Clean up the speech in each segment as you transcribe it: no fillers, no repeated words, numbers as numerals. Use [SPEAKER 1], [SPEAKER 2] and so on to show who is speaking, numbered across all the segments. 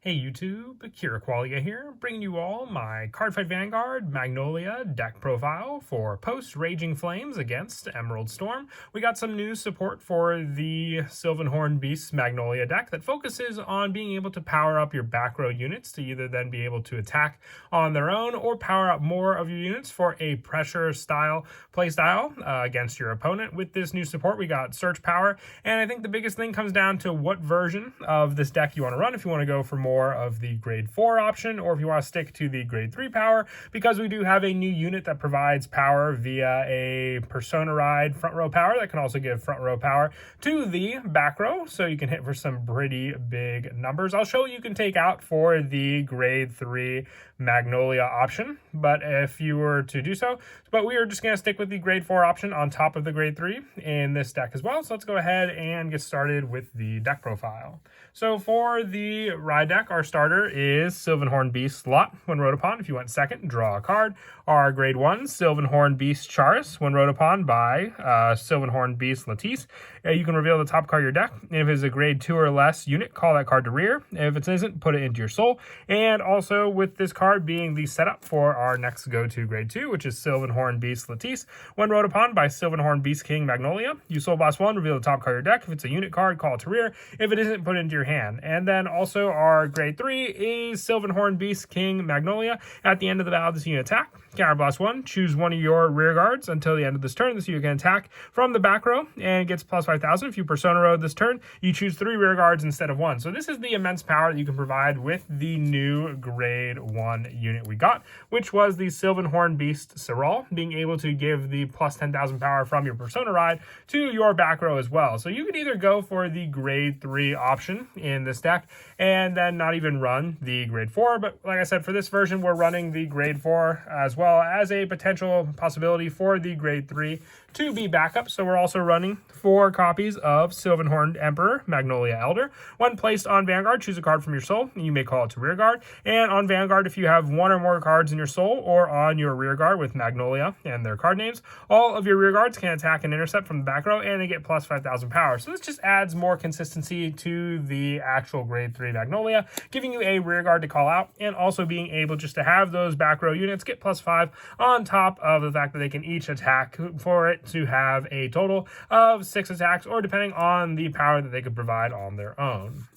[SPEAKER 1] Hey YouTube, Kira Qualia here, bringing you all my Cardfight Vanguard Magnolia deck profile for post-Raging Flames against Emerald Storm. We got some new support for the Sylvanhorn Beast Magnolia deck that focuses on being able to power up your back row units to either then be able to attack on their own or power up more of your units for a pressure style playstyle against your opponent. With this new support, we got Search Power, and I think the biggest thing comes down to what version of this deck you want to run. If you want to go for more of the grade 4 option, or if you want to stick to the grade 3 power, because we do have a new unit that provides power via a Persona Ride front row power that can also give front row power to the back row, so you can hit for some pretty big numbers. I'll show what you can take out for the grade 3 Magnolia option, but if you were to do so, but we are just going to stick with the grade 4 option on top of the grade 3 in this deck as well. So let's go ahead and get started with the deck profile. So for the Ride deck, our starter is Sylvanhorn Beast Lot. When rode upon, if you went second, draw a card. Our grade 1, Sylvanhorn Beast Charis. When rode upon by Sylvanhorn Beast Latisse, you can reveal the top card of your deck. If it is a grade 2 or less unit, call that card to rear. If it isn't, put it into your soul. And also with this card being the setup for our next go-to grade 2, which is Sylvanhorn Beast Latisse. When rode upon by Sylvanhorn Beast King Magnolia, you Soul Blast 1, reveal the top card of your deck. If it's a unit card, call it to rear. If it isn't, put it into your hand. And then also our grade 3 is Sylvanhorn Beast King Magnolia. At the end of the battle, this unit attack. Counter Blast 1, choose one of your rear guards until the end of this turn. This unit can attack from the back row and gets plus 5,000. If you Persona Road this turn, you choose 3 rear guards instead of 1. So this is the immense power that you can provide with the new grade 1 unit we got, which was the Sylvanhorn Beast Serral, being able to give the plus 10,000 power from your Persona Ride to your back row as well. So you could either go for the grade 3 option in this deck and then not even run the grade 4, but like I said, for this version, we're running the grade 4 as well as a potential possibility for the grade 3 to be backup. So we're also running 4 copies of Sylvanhorn Emperor Magnolia Elder. When placed on Vanguard, choose a card from your soul. You may call it to rear guard. And on Vanguard, if you have 1 or more cards in your soul or on your rear guard with Magnolia and their card names, all of your rear guards can attack and intercept from the back row, and they get plus 5,000 power. So this just adds more consistency to the actual grade 3 Magnolia, giving you a rear guard to call out, and also being able just to have those back row units get plus 5 on top of the fact that they can each attack for it to have a total of 6 attacks, or depending on the power that they could provide on their own.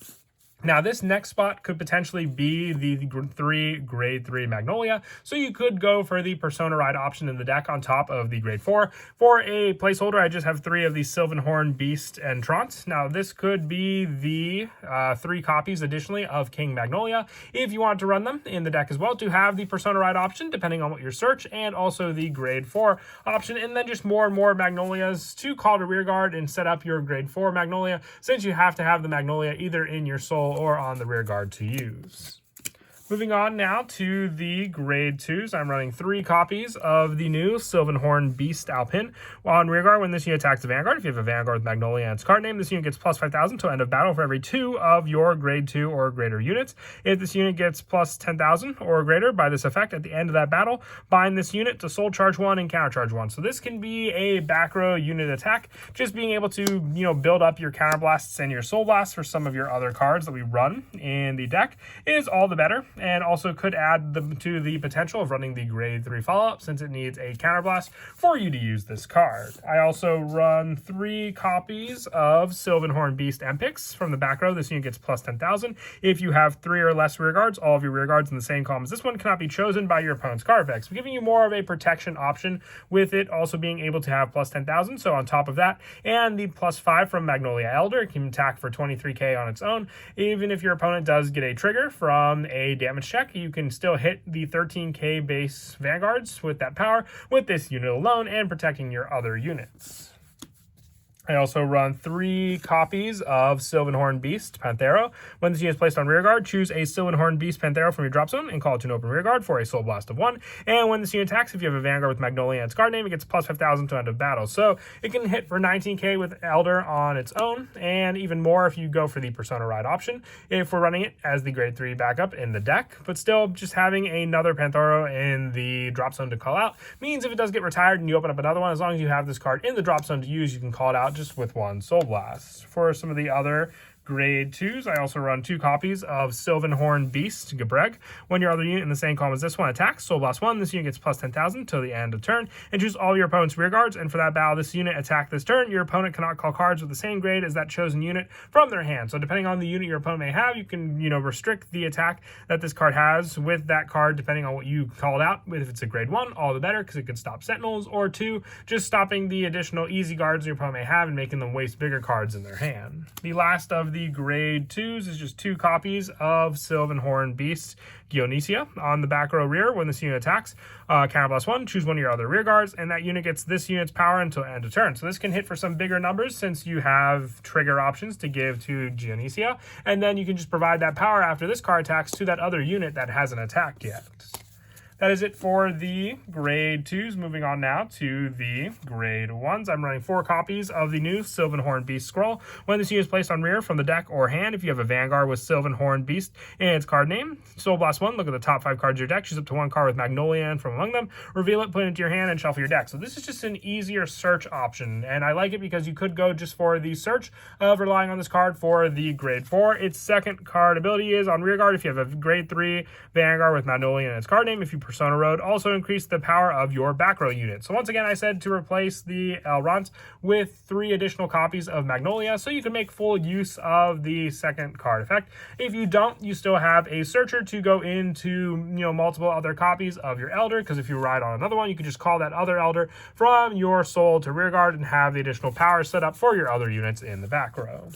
[SPEAKER 1] Now, this next spot could potentially be the grade 3 Magnolia, so you could go for the Persona Ride option in the deck on top of the grade 4. For a placeholder, I just have 3 of the Sylvanhorn Beast Entrants. Now, this could be the 3 copies additionally of King Magnolia, if you want to run them in the deck as well, to have the Persona Ride option, depending on what your search, and also the grade 4 option, and then just more and more Magnolias to call to rear guard and set up your grade 4 Magnolia, since you have to have the Magnolia either in your soul or on the rear guard to use. Moving on now to the grade 2s, I'm running 3 copies of the new Sylvanhorn Beast Alpin. On rear guard, when this unit attacks the Vanguard, if you have a Vanguard with Magnolia and its card name, this unit gets plus 5,000 till end of battle for every 2 of your grade 2 or greater units. If this unit gets plus 10,000 or greater by this effect at the end of that battle, bind this unit to soul charge 1 and counter charge 1. So this can be a back row unit attack, just being able to, build up your counter blasts and your soul blasts for some of your other cards that we run in the deck is all the better. And also could add to the potential of running the grade 3 follow-up, since it needs a counterblast for you to use this card. I also run 3 copies of Sylvanhorn Beast Empix. From the back row, this unit gets plus 10,000. If you have 3 or less rear guards, all of your rear guards in the same column as this one cannot be chosen by your opponent's card effects, giving you more of a protection option, with it also being able to have plus 10,000. So on top of that, and the plus 5 from Magnolia Elder, it can attack for 23k on its own. Even if your opponent does get a trigger from a damage check, you can still hit the 13k base Vanguards with that power with this unit alone, and protecting your other units. I also run 3 copies of Sylvanhorn Beast Panthero. When this unit is placed on rearguard, choose a Sylvanhorn Beast Panthero from your drop zone and call it to an open rearguard for a Soul Blast of 1. And when this unit attacks, if you have a Vanguard with Magnolia and its card name, it gets plus 5,000 to end of battle. So it can hit for 19k with Elder on its own, and even more if you go for the Persona Ride option, if we're running it as the grade 3 backup in the deck. But still, just having another Panthero in the drop zone to call out means if it does get retired and you open up another one, as long as you have this card in the drop zone to use, you can call it out just with 1 Soul Blast. For some of the other grade 2s, I also run 2 copies of Sylvanhorn Beast Gabreg. When your other unit in the same column as this one attacks, Soul Blast 1, this unit gets plus 10,000 till the end of turn, and choose all your opponent's rear guards, and for that battle, this unit attacked this turn. Your opponent cannot call cards with the same grade as that chosen unit from their hand. So depending on the unit your opponent may have, you can, restrict the attack that this card has with that card, depending on what you called out. If it's a grade 1, all the better, because it could stop Sentinels, or 2, just stopping the additional easy guards your opponent may have and making them waste bigger cards in their hand. The last of the grade 2s is just 2 copies of Sylvanhorn Beast Dionysia. On the back row rear, when this unit attacks, counter plus 1, choose one of your other rear guards, and that unit gets this unit's power until end of turn. So this can hit for some bigger numbers since you have trigger options to give to Dionysia, and then you can just provide that power after this card attacks to that other unit that hasn't attacked yet. That is it for the grade 2s. Moving on now to the grade 1s. I'm running 4 copies of the new Sylvanhorn Beast Scroll. When this unit is placed on rear from the deck or hand, if you have a Vanguard with Sylvanhorn Beast in its card name, Soul Blast 1, look at the top 5 cards of your deck, choose up to 1 card with Magnolia from among them, reveal it, put it into your hand, and shuffle your deck. So this is just an easier search option, and I like it because you could go just for the search of relying on this card for the grade 4. Its second card ability is on rear guard. If you have a grade 3 Vanguard with Magnolia in its card name, if you Persona Road, also increase the power of your back row unit. So once again, I said to replace the Elrond with 3 additional copies of Magnolia, so you can make full use of the second card effect. If you don't, you still have a searcher to go into, multiple other copies of your Elder, because if you ride on another one, you can just call that other Elder from your soul to rear guard and have the additional power set up for your other units in the back row.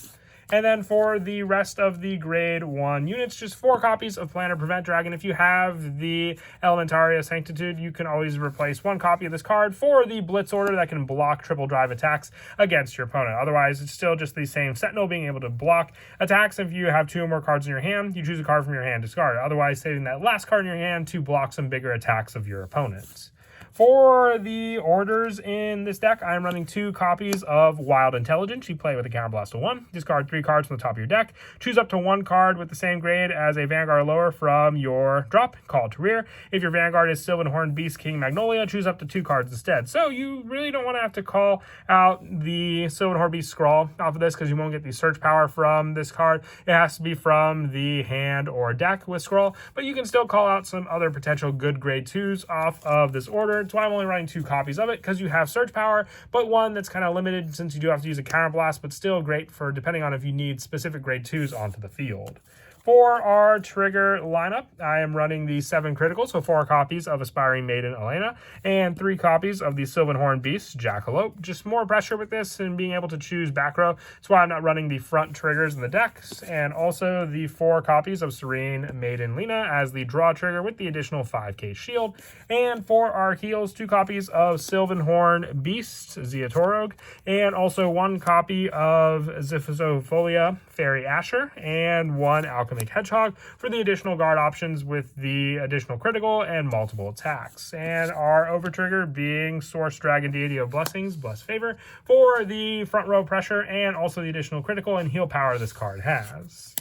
[SPEAKER 1] And then for the rest of the grade 1 units, just 4 copies of Plan or Prevent Dragon. If you have the Elementaria Sanctitude, you can always replace 1 copy of this card for the Blitz Order that can block triple drive attacks against your opponent. Otherwise, it's still just the same Sentinel being able to block attacks. If you have 2 or more cards in your hand, you choose a card from your hand, discard it. Otherwise, saving that last card in your hand to block some bigger attacks of your opponents. For the orders in this deck, I'm running 2 copies of Wild Intelligence. You play with a Counterblast of 1. Discard 3 cards from the top of your deck. Choose up to 1 card with the same grade as a Vanguard or lower from your drop. Call it to rear. If your Vanguard is Sylvanhorn Beast King Magnolia, choose up to 2 cards instead. So you really don't want to have to call out the Sylvanhorn Beast Scroll off of this because you won't get the search power from this card. It has to be from the hand or deck with Scroll. But you can still call out some other potential good grade 2s off of this order. That's why I'm only running 2 copies of it, because you have search power, but one that's kind of limited since you do have to use a counterblast, but still great for depending on if you need specific grade 2s onto the field. For our trigger lineup, I am running the 7 criticals, so 4 copies of Aspiring Maiden Elena, and 3 copies of the Sylvanhorn Beast Jackalope. Just more pressure with this and being able to choose back row. That's why I'm not running the front triggers in the decks, and also the 4 copies of Serene Maiden Lena as the draw trigger with the additional 5k shield. And for our heals, 2 copies of Sylvanhorn Beast Zeatorog, and also 1 copy of Ziphizofolia Fairy Asher, and 1 Alchemy Hedgehog for the additional guard options with the additional critical and multiple attacks. And our over trigger being Source Dragon Deity of Blessings, Bless Favor, for the front row pressure and also the additional critical and heal power this card has.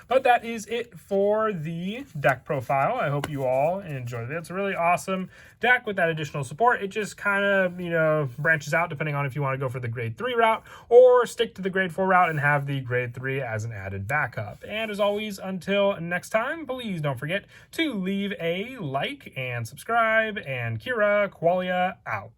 [SPEAKER 1] But that is it for the deck profile. I hope you all enjoyed it. It's a really awesome deck with that additional support. It just kind of, branches out depending on if you want to go for the grade 3 route or stick to the grade 4 route and have the grade 3 as an added backup. And as always, until next time, please don't forget to leave a like and subscribe. And Kira Qualia out.